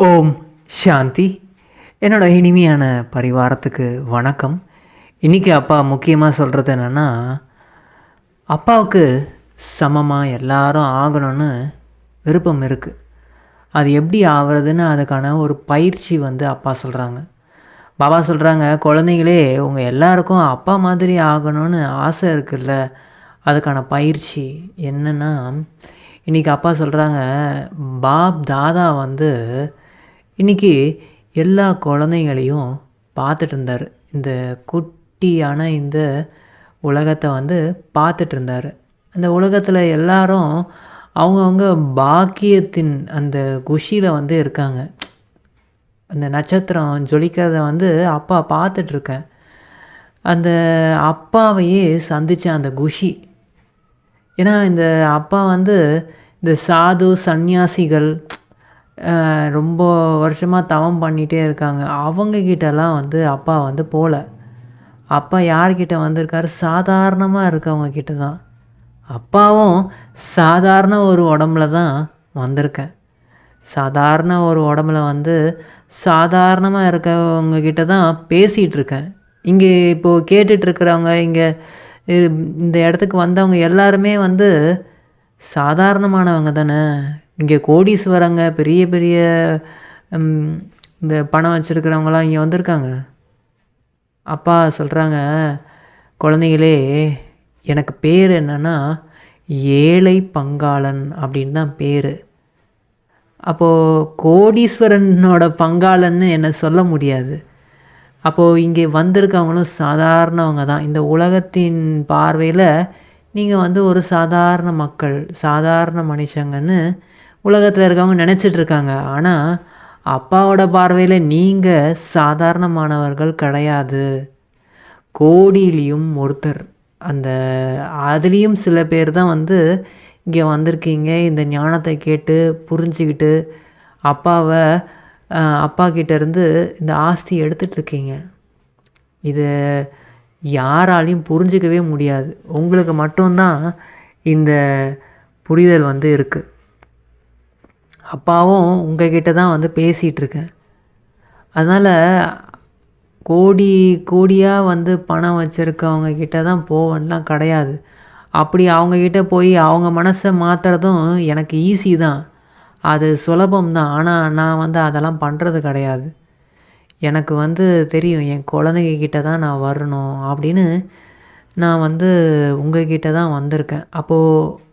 ஓம் சாந்தி. என்னோட இனிமையான பரிவாரத்துக்கு வணக்கம். இன்றைக்கி அப்பா முக்கியமாக சொல்கிறது என்னென்னா, அப்பாவுக்கு சமமாக எல்லாரும் ஆகணும்னு விருப்பம் இருக்குது. அது எப்படி ஆகிறதுன்னு அதுக்கான ஒரு பயிற்சி அப்பா சொல்கிறாங்க. பாபா சொல்கிறாங்க, குழந்தைகளே உங்கள் எல்லாருக்கும் அப்பா மாதிரி ஆகணும்னு ஆசை இருக்குல்ல, அதுக்கான பயிற்சி என்னென்னா, இன்றைக்கி அப்பா சொல்கிறாங்க, பாப் தாதா இன்றைக்கி எல்லா குழந்தைங்களையும் பார்த்துட்டு இருந்தார். இந்த குட்டியான இந்த உலகத்தை பார்த்துட்டு இருந்தார். அந்த உலகத்தில் எல்லாரும் அவங்கவுங்க பாக்கியத்தின் அந்த குஷியில் இருக்காங்க. அந்த நட்சத்திரம் ஜொலிக்கிறத அப்பா பார்த்துட்ருக்கேன். அந்த அப்பாவையே சந்தித்த அந்த குஷி. ஏன்னா இந்த அப்பா இந்த சாது சந்நியாசிகள் ரொம்ப வருஷமாக தவம் பண்ணிகிட்டே இருக்காங்க. அவங்கக்கிட்டலாம் அப்பா போகல. அப்பா யார்கிட்ட வந்திருக்காரு? சாதாரணமாக இருக்கவங்க கிட்ட தான். அப்பாவும் சாதாரண ஒரு உடம்புல தான் வந்திருக்கேன். சாதாரண ஒரு உடம்புல சாதாரணமாக இருக்கவங்க கிட்ட தான் பேசிகிட்ருக்கேன். இங்கே இப்போது கேட்டுட்ருக்கிறவங்க, இங்கே இந்த இடத்துக்கு வந்தவங்க எல்லாருமே சாதாரணமானவங்க தானே. இங்கே கோடீஸ்வரங்க, பெரிய பெரிய இந்த பணம் வச்சுருக்கிறவங்களாம் இங்கே வந்திருக்காங்க. அப்பா சொல்கிறாங்க, குழந்தைகளே எனக்கு பேர் என்னென்னா ஏழை பங்காளன் அப்படின்னு தான் பேர். அப்போது கோடீஸ்வரனோட பங்காளன்னு என்ன சொல்ல முடியாது. அப்போது இங்கே வந்திருக்கவங்களும் சாதாரணவங்க தான். இந்த உலகத்தின் பார்வையில் நீங்கள் ஒரு சாதாரண மக்கள், சாதாரண மனுஷங்கன்னு உலகத்தில் இருக்கவங்க நினச்சிட்ருக்காங்க. ஆனால் அப்பாவோட பார்வையில் நீங்கள் சாதாரணமானவர்கள் கிடையாது. கோடியிலையும் ஒருத்தர். அதுலேயும் சில பேர் தான் இங்கே வந்திருக்கீங்க. இந்த ஞானத்தை கேட்டு புரிஞ்சுக்கிட்டு அப்பா கிட்டேருந்து இந்த ஆஸ்தி எடுத்துகிட்ருக்கீங்க. இது யாராலையும் புரிஞ்சிக்கவே முடியாது. உங்களுக்கு மட்டும்தான் இந்த புரிதல் இருக்குது. அப்பாவும் உங்ககிட்ட தான் பேசிகிட்ருக்கேன். அதனால் கோடி கோடியாக பணம் வச்சுருக்கவங்க கிட்ட தான் போவேன்லாம் கிடையாது. அப்படி அவங்கக்கிட்ட போய் அவங்க மனசை மாற்றுறதும் எனக்கு ஈஸி தான், அது சுலபம் தான். ஆனால் நான் அதெல்லாம் பண்ணுறது கிடையாது. எனக்கு தெரியும், என் குழந்தைங்க கிட்ட தான் நான் வரணும் அப்படின்னு நான் உங்ககிட்ட தான் வந்திருக்கேன். அப்போது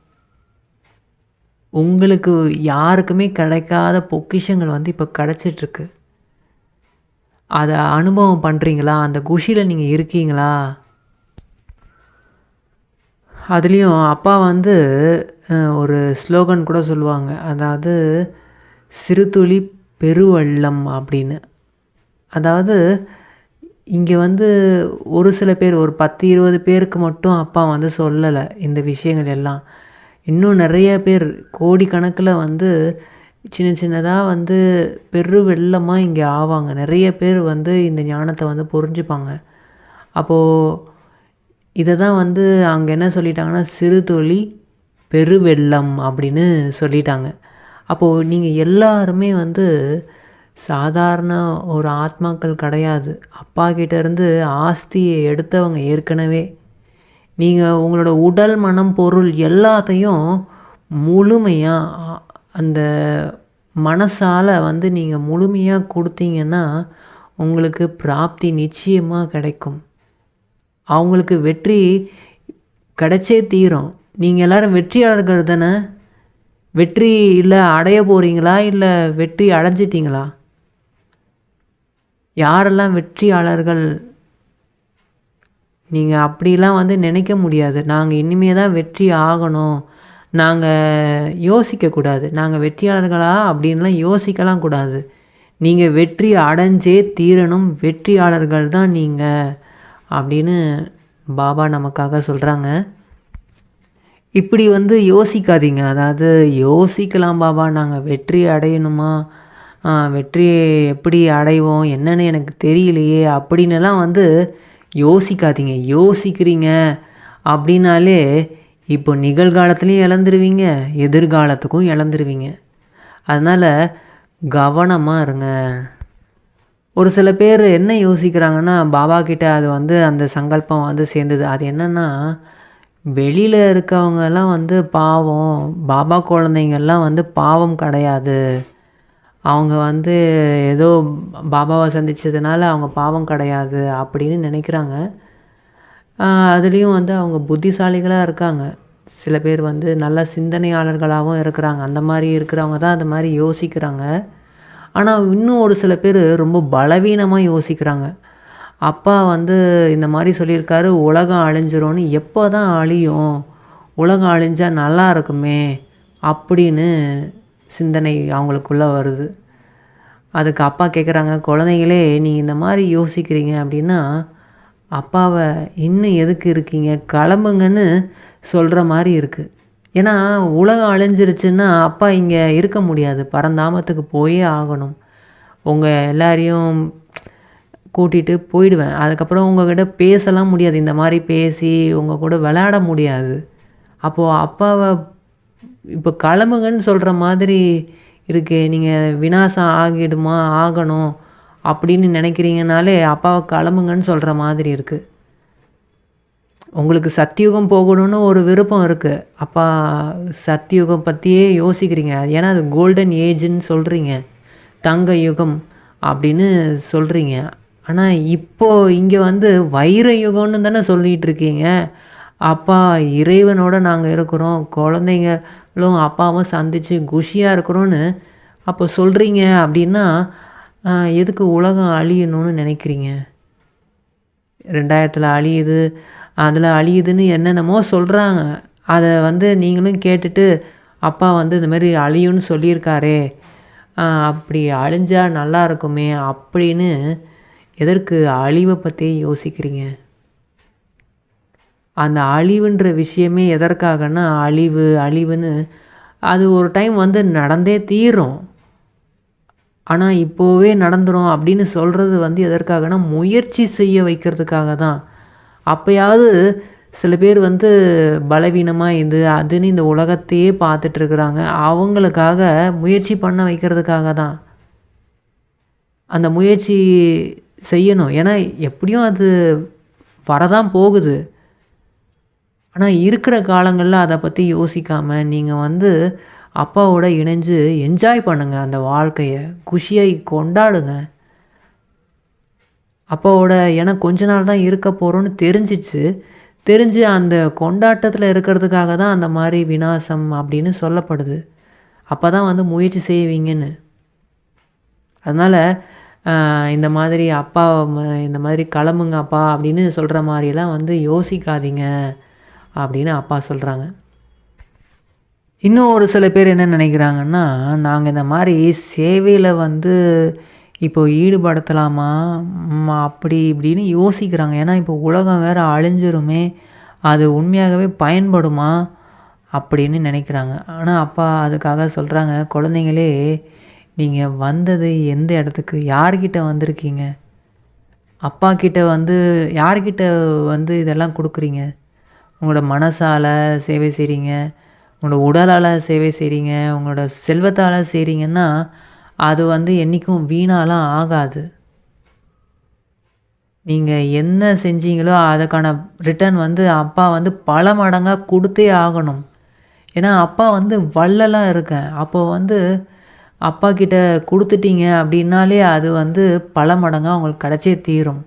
உங்களுக்கு யாருக்குமே கிடைக்காத பொக்கிஷங்கள் இப்போ கிடச்சிட்ருக்கு. அதை அனுபவம் பண்ணுறீங்களா? அந்த குஷியில் நீங்கள் இருக்கீங்களா? அதுலேயும் அப்பா ஒரு ஸ்லோகன் கூட சொல்லுவாங்க. அதாவது சிறுதுளி பெருவெள்ளம் அப்படின்னு. அதாவது இங்கே ஒரு சில பேர், ஒரு 10-20 பேருக்கு மட்டும் அப்பா சொல்லலை இந்த விஷயங்கள் எல்லாம். இன்னும் நிறைய பேர் கோடிக்கணக்கில் சின்ன சின்னதாக பெரு வெள்ளமாக இங்கே ஆவாங்க. நிறைய பேர் இந்த ஞானத்தை புரிஞ்சுப்பாங்க. அப்போது இதை தான் அங்கே என்ன சொல்லிட்டாங்கன்னா, சிறுதுளி பெருவெள்ளம் அப்படின்னு சொல்லிட்டாங்க. அப்போது நீங்கள் எல்லாருமே சாதாரண ஒரு ஆத்மாக்கள் கிடையாது. அப்பா கிட்டேருந்து ஆஸ்தியை எடுத்தவங்க ஏற்கனவே. நீங்கள் உங்களோட உடல், மனம், பொருள் எல்லாத்தையும் முழுமையாக அந்த மனசால் நீங்கள் முழுமையாக கொடுத்தீங்கன்னா உங்களுக்கு பிராப்தி நிச்சயமாக கிடைக்கும். அவங்களுக்கு வெற்றி கிடைச்சே தீரும். நீங்கள் எல்லோரும் வெற்றியாளர்கள் தானே. வெற்றி இல்லை அடைய போகிறீங்களா, இல்லை வெற்றி அடைஞ்சிட்டிங்களா? யாரெல்லாம் வெற்றியாளர்கள்? நீங்கள் அப்படிலாம் நினைக்க முடியாது. நாங்கள் இனிமே தான் வெற்றி ஆகணும், நாங்கள் யோசிக்கக்கூடாது. நாங்கள் வெற்றியாளர்களா அப்படின்லாம் யோசிக்கலாம் கூடாது. நீங்கள் வெற்றி அடைஞ்சே தீரணும். வெற்றியாளர்கள் தான் நீங்கள் அப்படின்னு பாபா நமக்காக சொல்கிறாங்க. இப்படி யோசிக்காதீங்க. அதாவது யோசிக்கலாம், பாபா நாங்கள் வெற்றி அடையணுமா, வெற்றியை எப்படி அடைவோம் என்னன்னு எனக்கு தெரியலையே அப்படின்னுலாம் யோசிக்காதீங்க. யோசிக்கிறீங்க அப்படின்னாலே இப்போ நிகழ்காலத்துலேயும் இழந்துருவீங்க, எதிர்காலத்துக்கும் இழந்துருவீங்க. அதனால் கவனமாக இருங்க. ஒரு சில பேர் என்ன யோசிக்கிறாங்கன்னா, பாபா கிட்ட அது வந்து அந்த சங்கல்பம் வந்து சேர்ந்தது. அது என்னன்னா, வெளியில இருக்கவங்கலாம் வந்து பாவம், பாபா குழந்தைங்கள்லாம் வந்து பாவம் கிடையாது. அவங்க வந்து ஏதோ பாபாவ சந்திச்சதுனால அவங்க பாவம் கிடையாது அப்படின்னு நினைக்கிறாங்க. அதுலேயும் வந்து அவங்க புத்திசாலிகளா இருக்காங்க. சில பேர் வந்து நல்ல சிந்தனையாளர்களாகவும் இருக்கிறாங்க. அந்த மாரி இருக்கிறவங்க தான் அது மாரி யோசிக்கிறாங்க. ஆனா, இன்னும் ஒரு சில பேர் ரொம்ப பலவீனமா யோசிக்கிறாங்க. அப்பா வந்து இந்த மாரி சொல்லியிருக்காரு, உலகம் அழிஞ்சிரும்னு. எப்போ தான் அழியும்? உலகம் அழிஞ்சா நல்லா இருக்குமே! அப்படின்னு சிந்தனை அவங்களுக்குள்ள வருது. அதுக்கு அப்பா கேட்குறாங்க, குழந்தைகளே நீங்க இந்த மாரி யோசிக்கிறீங்க அப்படின்னா, அப்பாவ இன்னும் எதுக்கு இருக்கீங்க? கிளம்புங்கன்னு சொல்ற மாரி இருக்கு. ஏன்னா, உலகம் அழிஞ்சிருச்சுன்னா, அப்பா இங்க இருக்க முடியாது. பரந்தாமத்துக்கு போயே ஆகணும். உங்க எல்லாரையும் கூட்டிட்டு போயிடுவேன். அதுக்கப்புறம் உங்ககிட்ட பேசலாம் முடியாது. இந்த மாரி பேசி உங்க கூட விளையாட முடியாது. அப்போ அப்பாவ இப்போ கிளம்புங்கன்னு சொல்ற மாதிரி இருக்கே! நீங்க விநாசம் ஆகணும் அப்படின்னு நினைக்கிறீங்கனாலே, அப்பாவ கிளம்புங்கன்னு சொல்ற மாதிரி இருக்கு. உங்களுக்கு சத்தியுகம் போகணும்னு ஒரு விருப்பம் இருக்கு. அப்பா சத்தியுகம் பத்தியே யோசிக்கிறீங்க. ஏன்னா அது கோல்டன் ஏஜ்ன்னு சொல்றீங்க. தங்க யுகம் அப்படின்னு சொல்றீங்க. ஆனா இப்போ இங்க வந்து வைர யுகம்னு தானே சொல்லிட்டு இருக்கீங்க. அப்பா இறைவனோட நாங்க இருக்கிறோம். குழந்தைங்களும் அப்பாவும் சந்திச்சு குஷியா இருக்கிறோன்னு அப்போ சொல்றீங்க அப்படின்னா, எதுக்கு உலகம் அழியணும்னு நினைக்கிறீங்க? 2000ல அழியுது, அதில அழியுதுன்னு என்னென்னமோ சொல்றாங்க. அத வந்து நீங்களும் கேட்டுட்டு, அப்பா வந்து இந்த மாரி அழியும்னு சொல்லியிருக்காரே, அப்படி அழிஞ்சா நல்லா இருக்குமே அப்படின்னு எதற்கு அழிவ பத்தி யோசிக்கிறீங்க? அந்த அழிவுன்ற விஷயமே எதற்காகன்னா, அழிவுன்னு அது ஒரு டைம் வந்து நடந்தே தீரும். ஆனா, இப்போவே நடந்துரும் அப்படின்னு சொல்றது வந்து எதற்காகன்னா, முயற்சி செய்ய வைக்கிறதுக்காக தான். அப்பயாவது சில பேர் வந்து பலவீனமா இருந்து, அதுன்னு இந்த உலகத்தையே பார்த்துட்டு இருக்கிறாங்க. அவங்களுக்காக முயற்சி பண்ண வைக்கிறதுக்காக தான். அந்த முயற்சி செய்யணும். ஏன்னா, எப்படியும் அது வரதான் போகுது. ஆனா, இருக்கிற காலங்கள்ல அத பத்தி யோசிக்காம, நீங்க வந்து அப்பாவோட இணைஞ்சு என்ஜாய் பண்ணுங்க அந்த வாழ்க்கைய. குஷியை கொண்டாடுங்க. அப்பாவோட ஏன்னா கொஞ்ச நாள் தான் இருக்க போறோம்னு தெரிஞ்சிடுச்சு. தெரிஞ்சு அந்த கொண்டாட்டத்துல இருக்கிறதுக்காக தான் அந்த மாரி விநாசம் அப்படின்னு சொல்லப்படுது. அப்பதான் வந்து முயற்சி செய்வீங்கன்னு. அதனால இந்த மாதிரி அப்பா இந்த மாதிரி "கிளம்புங்க அப்பா" அப்படின்னு சொல்ற மாரிலாம் வந்து யோசிக்காதீங்க அப்படின்னு அப்பா சொல்றாங்க. இன்னும் ஒரு சில பேர் என்ன நினைக்கிறாங்கன்னா, நாங்க இந்த மாரி சேவையில வந்து இப்போ ஈடுபடுத்தலாமா? அப்படி இப்படின்னு யோசிக்கிறாங்க. ஏன்னா இப்போ உலகம் வேற அழிஞ்சிருமே! அது உண்மையாகவே பயன்படுமா? அப்படின்னு நினைக்கிறாங்க. ஆனா அப்பா அதுக்காக சொல்றாங்க, "குழந்தைங்களே, நீங்க வந்தது எந்த இடத்துக்கு? யார்கிட்ட வந்திருக்கீங்க? அப்பா கிட்ட வந்து யார்கிட்ட வந்து இதெல்லாம் குடுக்குறீங்க? உங்களோட மனசால சேவை செய்றீங்க. உங்களோட உடலால சேவை செய்றீங்க. உங்களோட செல்வத்தால செய்றீங்கன்னா, அது வந்து என்னைக்கும் வீணாலாம் ஆகாது. நீங்க என்ன செஞ்சீங்களோ, அதுக்கான ரிட்டர்ன் வந்து அப்பா வந்து பல மடங்கா குடுத்தே ஆகணும். ஏன்னா, அப்பா வந்து வள்ளலா இருக்கேன். அப்போ வந்து அப்பா கிட்ட குடுத்துட்டீங்க அப்டின்னாலே, அது வந்து பல மடங்கா உங்களுக்கு கிடைச்சே தீரும்.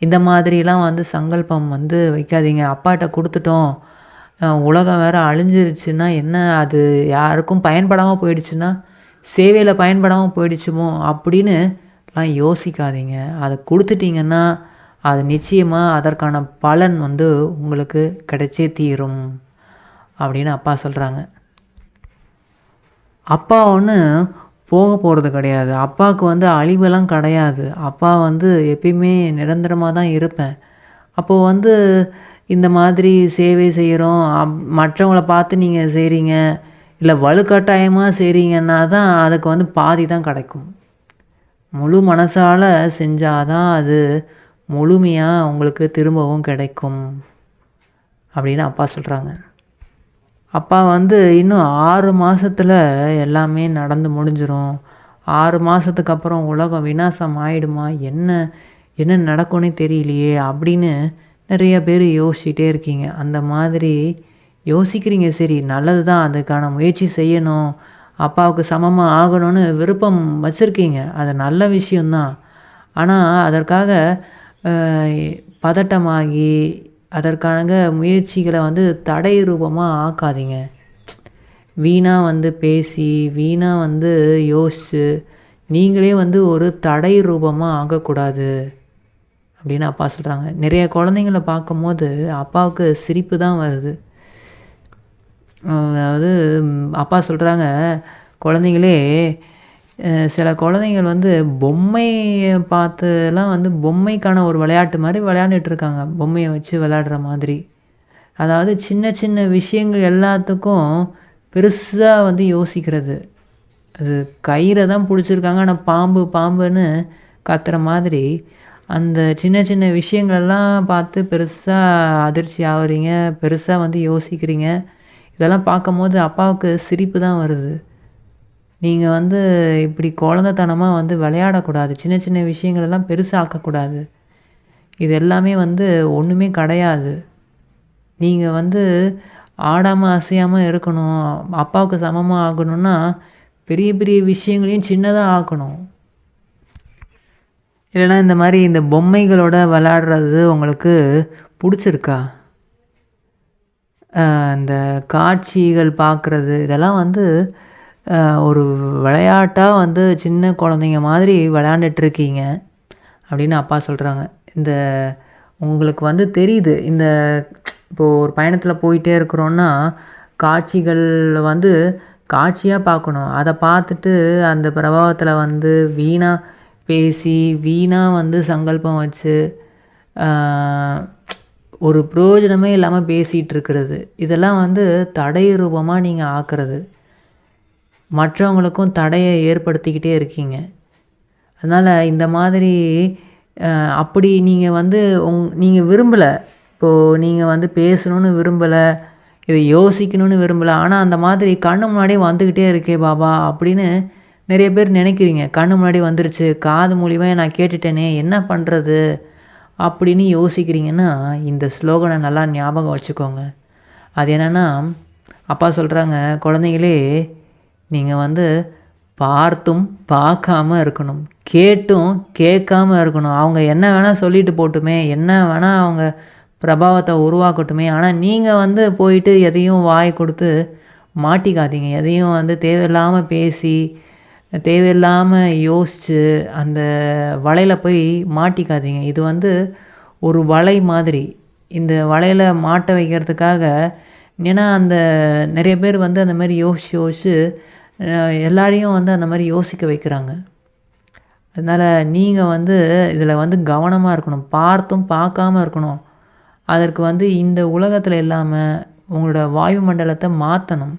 இந்த மாதிரிலாம் வந்து சங்கல்பம் வந்து வைக்காதீங்க. அப்பாட்ட குடுத்துட்டோம். உலகம் வேற அழிஞ்சிருச்சுன்னா என்ன அது யாருக்கும் பயன்படாம போயிடுச்சுன்னா, சேவையில பயன்படாம போயிடுச்சுமோ அப்படின்னுலாம் யோசிக்காதீங்க. அத குடுத்துட்டீங்கன்னா, அது நிச்சயமா அதற்கான பலன் வந்து உங்களுக்கு கிடைச்சே தீரும். அப்படின்னு அப்பா சொல்றாங்க. அப்பா போக போறது கிடையாது. அப்பாவுக்கு வந்து அழிவெல்லாம் கிடையாது. அப்பா வந்து எப்பயுமே நிரந்தரமா தான் இருப்பேன். அப்போ வந்து இந்த மாதிரி சேவை செய்றோம். மற்றவங்கள பார்த்து நீங்க செய்றீங்க. இல்ல வலுக்கட்டாயமா செய்றீங்கன்னா தான் அதுக்கு வந்து பாதி தான் கிடைக்கும். முழு மனசால செஞ்சா தான் அது முழுமையா உங்களுக்கு திரும்பவும் கிடைக்கும். அப்படின்னு அப்பா சொல்றாங்க. அப்பா வந்து இன்னும் 6 மாசத்துல எல்லாமே நடந்து முடிஞ்சிரும். 6 மாதத்துக்கு அப்புறம் உலகம் விநாசம் ஆயிடுமா, என்ன என்ன நடக்கும்னே தெரியலையே அப்படின்னு நிறைய பேர் யோசிச்சுட்டே இருக்கீங்க. அந்த மாதிரி யோசிக்கிறீங்க, சரி நல்லது தான், அதுக்கான முயற்சி செய்யணும், அப்பாவுக்கு சமமாக ஆகணும்னு விருப்பம் வச்சுருக்கீங்க, அது நல்ல விஷயந்தான். ஆனால் அதற்காக பதட்டமாகி அதற்காக முயற்சிகளை வந்து தடை ரூபமாக ஆக்காதீங்க. வீணாக வந்து பேசி வீணாக வந்து யோசித்து நீங்களே வந்து ஒரு தடை ரூபமாக ஆகக்கூடாது அப்படின்னு அப்பா சொல்கிறாங்க. நிறைய குழந்தைங்கள பார்க்கும்போது அப்பாவுக்கு சிரிப்பு தான் வருது. அதாவது அப்பா சொல்கிறாங்க, குழந்தைங்களே சில குழந்தைங்கள் வந்து பொம்மையை பார்த்துலாம் வந்து பொம்மைக்கான ஒரு விளையாட்டு மாதிரி விளையாண்டுட்டு இருக்காங்க, பொம்மையை வச்சு விளையாடுற மாதிரி. அதாவது சின்ன சின்ன விஷயங்கள் எல்லாத்துக்கும் பெருசாக வந்து யோசிக்கிறது. அது கயிறை தான் பிடிச்சிருக்காங்க, ஆனால் பாம்பு பாம்புன்னு கத்துற மாதிரி அந்த சின்ன சின்ன விஷயங்கள்லாம் பார்த்து பெருசாக அதிர்ச்சி ஆகுறீங்க, பெருசாக வந்து யோசிக்கிறீங்க. இதெல்லாம் பார்க்கும்போது அப்பாவுக்கு சிரிப்பு தான் வருது. நீங்கள் வந்து இப்படி குழந்தைத்தனமாக வந்து விளையாடக்கூடாது, சின்ன சின்ன விஷயங்களெல்லாம் பெருசாக ஆக்கக்கூடாது. இது எல்லாமே வந்து ஒன்றுமே கிடையாது. நீங்கள் வந்து ஆடாமல் அசையாமல் இருக்கணும், அப்பாவுக்கு சமமாக ஆகணும்னா பெரிய பெரிய விஷயங்களையும் சின்னதாக ஆக்கணும். இல்லைனா இந்த மாதிரி இந்த பொம்மைகளோட விளையாடுறது உங்களுக்கு பிடிச்சிருக்கா? இந்த காட்சிகள் பார்க்குறது இதெல்லாம் வந்து ஒரு விளையாட்டாக வந்து சின்ன குழந்தைங்க மாதிரி விளையாண்டுட்ருக்கீங்க அப்படின்னு அப்பா சொல்கிறாங்க. இந்த உங்களுக்கு வந்து தெரியுது, இந்த இப்போது ஒரு பயணத்தில் போயிட்டே இருக்கிறோன்னா காட்சிகள் வந்து காட்சியாக பார்க்கணும், அதை பார்த்துட்டு அந்த பிரபாவத்தில் வந்து வீணாக பேசி வீணாக வந்து சங்கல்பம் வச்சு ஒரு பிரயோஜனமே இல்லாமல் பேசிகிட்டு இருக்கிறது, இதெல்லாம் வந்து தடை ரூபமாக நீங்கள் ஆக்குறது, மற்றவங்களுக்கும் தடையை ஏற்படுத்திக்கிட்டே இருக்கீங்க. அதனால் இந்த மாதிரி அப்படி நீங்கள் வந்து நீங்கள் விரும்பலை, இப்போது நீங்கள் வந்து பேசணுன்னு விரும்பலை, இதை யோசிக்கணும்னு விரும்பலை, ஆனால் அந்த மாதிரி கண்ணு முன்னாடியே வந்துக்கிட்டே இருக்கே பாபா அப்படின்னு நிறைய பேர் நினைக்கிறீங்க. கண்ணு முன்னாடி வந்துருச்சு, காது மூலியமாக நான் கேட்டுட்டேனே, என்ன பண்ணுறது அப்படின்னு யோசிக்கிறீங்கன்னா இந்த ஸ்லோகனை நல்லா ஞாபகம் வச்சுக்கோங்க. அது என்னென்னா, அப்பா சொல்கிறாங்க, குழந்தைங்களே நீங்கள் வந்து பார்த்தும் பார்க்காம இருக்கணும், கேட்டும் கேட்காம இருக்கணும். அவங்க என்ன வேணால் சொல்லிட்டு போட்டுமே, என்ன வேணால் அவங்க பிரபாவத்தை உருவாக்கட்டுமே, ஆனால் நீங்கள் வந்து போயிட்டு எதையும் வாய் கொடுத்து மாட்டிக்காதீங்க, எதையும் வந்து தேவையில்லாமல் பேசி தேவையில்லாமல் யோசித்து அந்த வலையில் போய் மாட்டிக்காதீங்க. இது வந்து ஒரு வலை மாதிரி, இந்த வலையில் மாட்ட வைக்கிறதுக்காக. ஏன்னா அந்த நிறைய பேர் வந்து அந்த மாதிரி யோசித்து எல்லாரையும் வந்து அந்த மாதிரி யோசிக்க வைக்கிறாங்க. அதனால் நீங்கள் வந்து இதில் வந்து கவனமாக இருக்கணும், பார்த்தும் பார்க்காம இருக்கணும். அதற்கு வந்து இந்த உலகத்தில் இல்லாமல் உங்களோட வாயு மண்டலத்தை மாற்றணும்,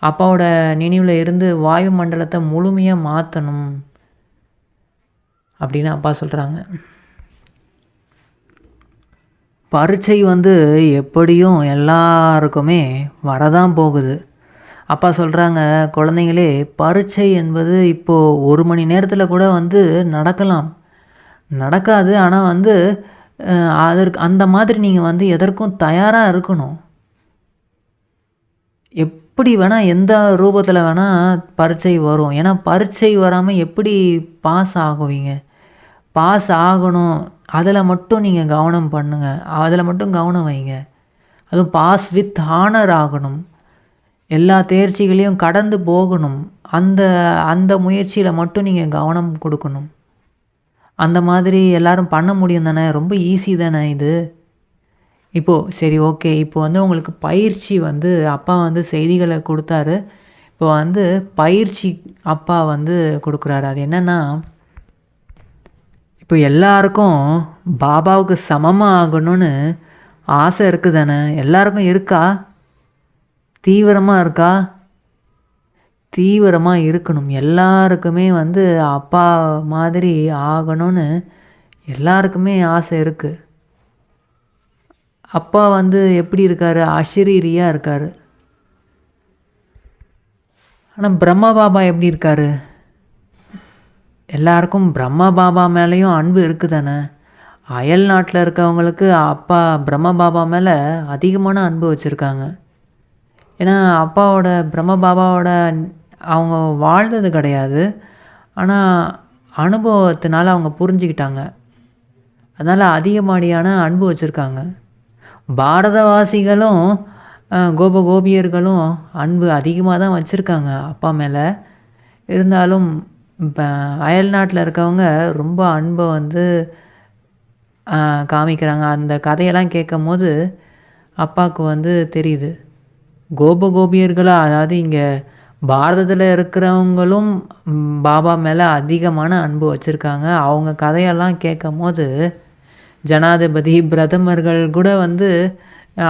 அப்பாவோட நினைவில் இருந்து வாயு மண்டலத்தை முழுமையாக மாற்றணும் அப்படின்னு அப்பா சொல்கிறாங்க. பரீட்சை வந்து எப்படியும் எல்லாருக்குமே வரதான் போகுது. அப்பா சொல்கிறாங்க, குழந்தைங்களே பரீட்சை என்பது இப்போது 1 மணி நேரத்தில் கூட வந்து நடக்காது. ஆனால் வந்து அதற்கு அந்த மாதிரி நீங்கள் வந்து எதற்கும் தயாராக இருக்கணும். எப்படி வேணால் எந்த ரூபத்தில் வேணால் பரீட்சை வரும். ஏன்னா பரீட்சை வராமல் எப்படி பாஸ் ஆகுவீங்க? பாஸ் ஆகணும், அதில் மட்டும் நீங்கள் கவனம் பண்ணுங்கள், அதில் மட்டும் கவனம் வைங்க. அதுவும் பாஸ் வித் ஹானர் ஆகணும், எல்லா தேர்ச்சிகளையும் கடந்து போகணும். அந்த அந்த முயற்சியில் மட்டும் நீங்கள் கவனம் கொடுக்கணும். அந்த மாதிரி எல்லோரும் பண்ண முடியும் தானே, ரொம்ப ஈஸி தானே இது. இப்போது சரி ஓகே, இப்போ வந்து உங்களுக்கு பயிற்சி வந்து அப்பா வந்து செய்திகளை கொடுத்தாரு. இப்போ வந்து பயிற்சி அப்பா வந்து கொடுக்குறாரு. அது என்னென்னா, இப்போ எல்லாருக்கும் பாபாவுக்கு சமமாக ஆகணும்னு ஆசை இருக்குது தானே, எல்லாருக்கும் இருக்கா? தீவிரமாக இருக்கா? தீவிரமாக இருக்கணும். எல்லாருக்குமே வந்து அப்பா மாதிரி ஆகணும்னு எல்லாருக்குமே ஆசை இருக்குது. அப்பா வந்து எப்படி இருக்கார்? அஷரீரியாக இருக்கார். ஆனால் பிரம்மா பாபா எப்படி இருக்கார்? எல்லாருக்கும் பிரம்ம பாபா மேலேயும் அன்பு இருக்குது தானே. அயல் நாட்டில் இருக்கவங்களுக்கு அப்பா பிரம்ம பாபா மேலே அதிகமான அன்பு வச்சுருக்காங்க. ஏன்னா அப்பாவோட பிரம்ம பாபாவோட அவங்க வாழ்ந்தது கிடையாது. ஆனால் அனுபவத்தினால அவங்க புரிஞ்சுக்கிட்டாங்க. அதனால் அதிகப்படியான அன்பு வச்சுருக்காங்க. பாரதவாசிகளும் கோபியர்களும் அன்பு அதிகமாக தான் வச்சுருக்காங்க அப்பா மேலே. இருந்தாலும் இப்போ அயல் நாட்டில் இருக்கவங்க ரொம்ப அன்பை வந்து காமிக்கிறாங்க. அந்த கதையெல்லாம் கேட்கும்போது அப்பாவுக்கு வந்து தெரியுது. கோபியர்களாக, அதாவது இங்கே பாரதத்தில் இருக்கிறவங்களும் பாபா மேலே அதிகமான அன்பு வச்சுருக்காங்க. அவங்க கதையெல்லாம் கேட்கும்போது ஜனாதிபதி, பிரதமர்கள் கூட வந்து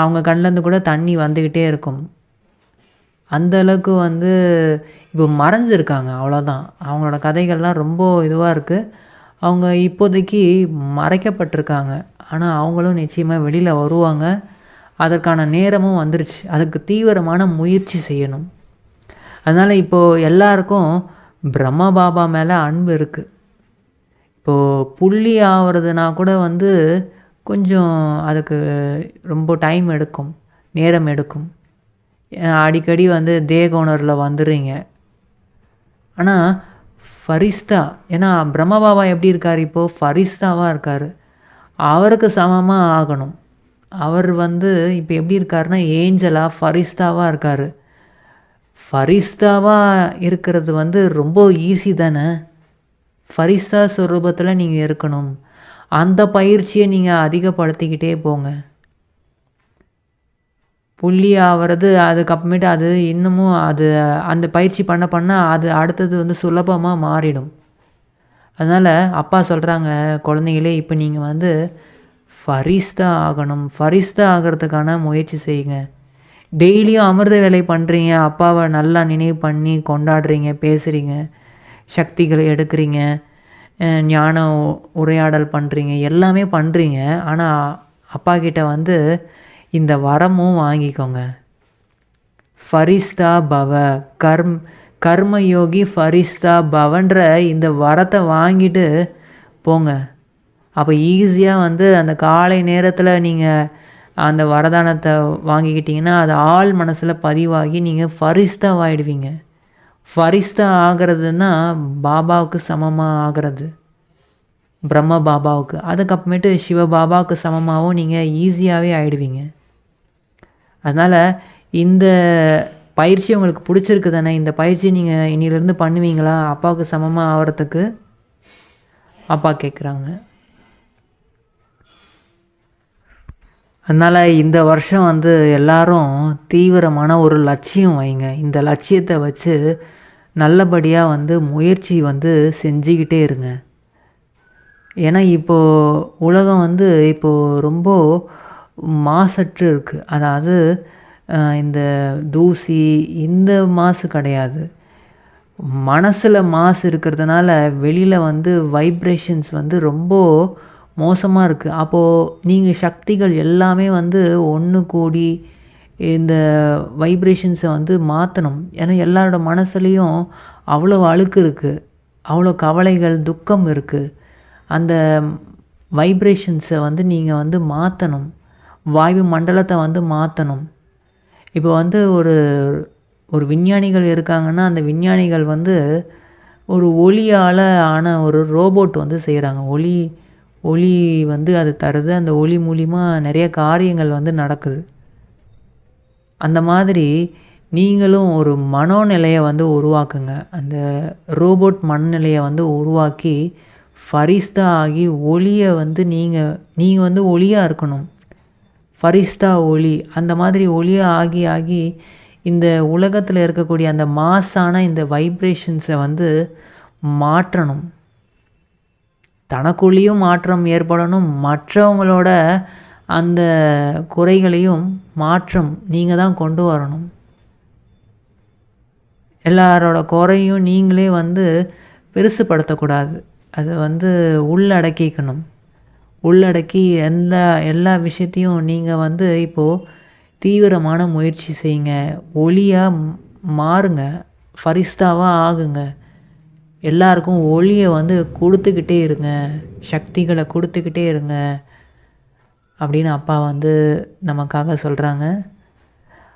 அவங்க கண்லேருந்து கூட தண்ணி வந்துக்கிட்டே இருக்கும். அந்த அளவுக்கு வந்து இப்போ மறைஞ்சிருக்காங்க, அவ்வளோதான். அவங்களோட கதைகள்லாம் ரொம்ப இதுவாக இருக்குது. அவங்க இப்போதைக்கு மறைக்கப்பட்டிருக்காங்க. ஆனால் அவங்களும் நிச்சயமாக வெளியில் வருவாங்க. அதற்கான நேரமும் வந்துருச்சு. அதுக்கு தீவிரமான முயற்சி செய்யணும். அதனால் இப்போது எல்லாருக்கும் பிரம்ம பாபா மேலே அன்பு இருக்குது. இப்போது புள்ளி ஆகிறதுனா கூட வந்து கொஞ்சம் அதுக்கு ரொம்ப டைம் எடுக்கும், நேரம் எடுக்கும். அடிக்கடி வந்து தேகோணரில் வந்துடுறீங்க. ஆனால் ஃபரிஸ்தா, ஏன்னா பிரம்ம பாபா எப்படி இருக்கார், இப்போது ஃபரிஸ்தாவாக இருக்கார். அவருக்கு சமமாக ஆகணும். அவர் வந்து இப்போ எப்படி இருக்காருன்னா ஏஞ்சலாக ஃபரிஸ்தாவாக இருக்கார். ஃபரிஸ்தாவாக இருக்கிறது வந்து ரொம்ப ஈஸி தானே. ஃபரிஸ்தா ஸ்வரூபத்தில் நீங்கள் இருக்கணும். அந்த பயிற்சியை நீங்கள் அதிகப்படுத்திக்கிட்டே போங்க. புள்ளி ஆகிறது அதுக்கப்புறமேட்டு அது இன்னமும் அந்த பயிற்சி பண்ண அது அடுத்தது வந்து சுலபமாக மாறிடும். அதனால் அப்பா சொல்கிறாங்க, குழந்தைகளே இப்போ நீங்கள் வந்து ஃபரிஸ்தா ஆகணும். ஃபரிஸ்தா ஆகிறதுக்கான முயற்சி செய்யுங்க. டெய்லியும் அமிர்த வேலை பண்ணுறீங்க, அப்பாவை நல்லா நினைவு பண்ணி கொண்டாடுறீங்க, பேசுகிறீங்க, சக்திகளை எடுக்கிறீங்க, ஞான உரையாடல் பண்ணுறீங்க, எல்லாமே பண்ணுறீங்க. ஆனால் அப்பா கிட்ட வந்து இந்த வரமும் வாங்கிக்கோங்க. ஃபரிஸ்தா பவ, கர்மயோகி ஃபரிஸ்தா பவன்ற இந்த வரத்தை வாங்கிட்டு போங்க. அப்போ ஈஸியாக வந்து அந்த காலை நேரத்தில் நீங்கள் அந்த வரதானத்தை வாங்கிக்கிட்டிங்கன்னா அது ஆள் மனசில் பதிவாகி நீங்கள் ஃபரிஸ்தாவாகிடுவீங்க. ஃபரிஸ்தா ஆகிறதுனா பாபாவுக்கு சமமாக ஆகிறது, பிரம்ம பாபாவுக்கு. அதுக்கப்புறமேட்டு சிவ பாபாவுக்கு சமமாகவும் நீங்கள் ஈஸியாகவே ஆகிடுவீங்க. அதனால் இந்த பயிற்சி உங்களுக்கு பிடிச்சிருக்கு தானே. இந்த பயிற்சி நீங்கள் இன்னிலேருந்து பண்ணுவீங்களா அப்பாவுக்கு சமமாக ஆகிறதுக்கு? அப்பா கேட்குறாங்க. அதனால் இந்த வருஷம் வந்து எல்லாரும் தீவிரமான ஒரு லட்சியம் வைங்க. இந்த லட்சியத்தை வச்சு நல்லபடியாக வந்து முயற்சி வந்து செஞ்சுக்கிட்டே இருங்க. ஏன்னா இப்போது உலகம் வந்து இப்போது ரொம்ப மாசற்று இருக்குது. அதாவது இந்த தூசி இந்த மாசு கிடையாது, மனசில் மாசு இருக்கிறதுனால வெளியில் வந்து வைப்ரேஷன்ஸ் வந்து ரொம்ப மோசமாக இருக்குது. அப்போது நீங்கள் சக்திகள் எல்லாமே வந்து ஒன்று கூடி இந்த வைப்ரேஷன்ஸை வந்து மாற்றணும். ஏன்னா எல்லாரோட மனசுலேயும் அவ்வளோ அழுக்கு இருக்குது, அவ்வளோ கவலைகள், துக்கம் இருக்குது. அந்த வைப்ரேஷன்ஸை வந்து நீங்கள் வந்து மாற்றணும். வாயு மண்டலத்தை வந்து மாற்றணும். இப்போ வந்து ஒரு விஞ்ஞானிகள் இருக்காங்கன்னா அந்த விஞ்ஞானிகள் வந்து ஒரு ஒளியால் ஆன ஒரு ரோபோட் வந்து செய்கிறாங்க. ஒளி வந்து அது தருது. அந்த ஒளி மூலிமா நிறைய காரியங்கள் வந்து நடக்குது. அந்த மாதிரி நீங்களும் ஒரு மனோநிலையை வந்து உருவாக்குங்க. அந்த ரோபோட் மனநிலையை வந்து உருவாக்கி ஃபரிஸ்தா ஆகி ஒளியை வந்து நீங்கள் வந்து ஒளியாக இருக்கணும். ஃபரிஸ்தா ஒளி, அந்த மாதிரி ஒளியாக ஆகி இந்த உலகத்தில் இருக்கக்கூடிய அந்த மாசான இந்த வைப்ரேஷன்ஸை வந்து மாற்றணும். தனக்குள்ளேயும் மாற்றம் ஏற்படணும், மற்றவங்களோட அந்த குறைகளையும் மாற்றம் நீங்கள் தான் கொண்டு வரணும். எல்லாரோட குறையும் நீங்களே வந்து பெருசுப்படுத்தக்கூடாது. அதை வந்து உள்ளடக்கிக்கணும். உள்ளடக்கி எல்லா விஷயத்தையும் நீங்கள் வந்து இப்போது தீவிரமான முயற்சி செய்யுங்க. ஒளியாக மாறுங்க, ஃபரிஸ்தாவாக ஆகுங்க. எல்லாருக்கும் ஒளியை வந்து கொடுத்துக்கிட்டே இருங்க, சக்திகளை கொடுத்துக்கிட்டே இருங்க அப்படின்னு அப்பா வந்து நமக்காக சொல்கிறாங்க.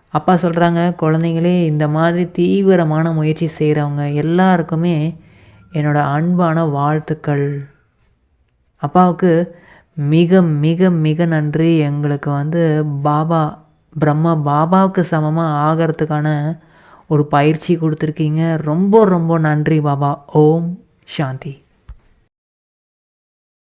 அப்பா சொல்கிறாங்க, குழந்தைங்களே இந்த மாதிரி தீவிரமான முயற்சி செய்கிறவங்க எல்லாருக்குமே என்னோட அன்பான வாழ்த்துக்கள். அப்பாவுக்கு மிக மிக மிக நன்றி. எங்களுக்கு வந்து பாபா பிரம்மா பாபாவுக்கு சமமாக ஆகிறதுக்கான ஒரு பயிற்சி கொடுத்துருக்கீங்க. ரொம்ப ரொம்ப நன்றி பாபா. ஓம் சாந்தி.